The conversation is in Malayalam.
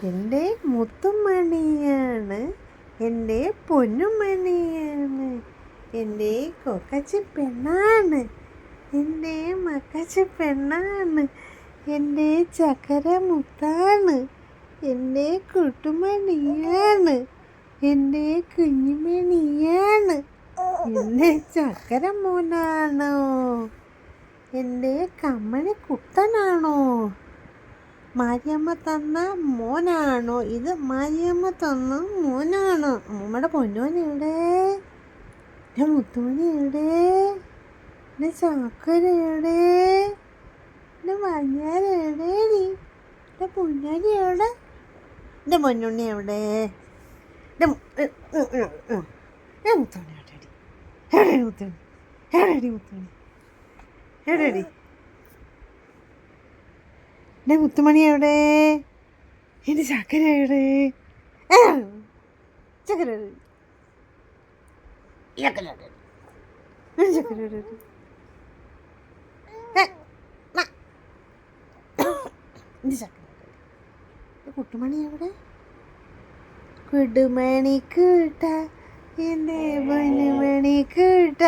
എൻ്റെ മുത്തുമണിയാണ്, എൻ്റെ പൊന്നുമണിയാണ്, എൻ്റെ കൊക്കച്ചി പെണ്ണാണ്, എൻ്റെ മക്കച്ചി പെണ്ണാണ്, എൻ്റെ ചക്കര മുത്താണ്, എൻ്റെ കുട്ടുമണിയാണ്, എൻ്റെ കുഞ്ഞുമണിയാണ്, എൻ്റെ ചക്കര മോനാണോ, എൻ്റെ കമ്മണി കുട്ടനാണോ, മാരിയമ്മ തന്ന മോനാണോ, ഇത് മാരിയമ്മ തന്ന മോനാണോ, അമ്മൂമ്മയുടെ പൊന്നോൻ എവിടെ, എൻ്റെ മുത്തുമണി എവിടെ, എൻ്റെ ചക്കര എവിടെ, എൻ്റെ മഞ്ഞാര എവിടെയാടി, എൻ്റെ പൊന്നാരി എവിടെ, എൻ്റെ പൊന്നുണ്ണി എവിടെ, എൻ്റെ മുത്തുമണി എവിടെയാടി, എവിടെയാടി മുത്തുമണി, എവിടെയാടി മുത്തുമണി, എവിടെയാടി എൻ്റെ മുത്തുമണി എവിടെ, എൻ്റെ ചക്കര എവിടെ, ചക്കര എവിടെ, ചക്കര എവിടെ, ചക്കര എവിടെ, എൻ്റെ ചക്കര എവിടെ, കുട്ടുമണി എവിടെ, കുടുമണി കൂട്ട, എൻ്റെ പൊന്നുമണി കൂട്ട.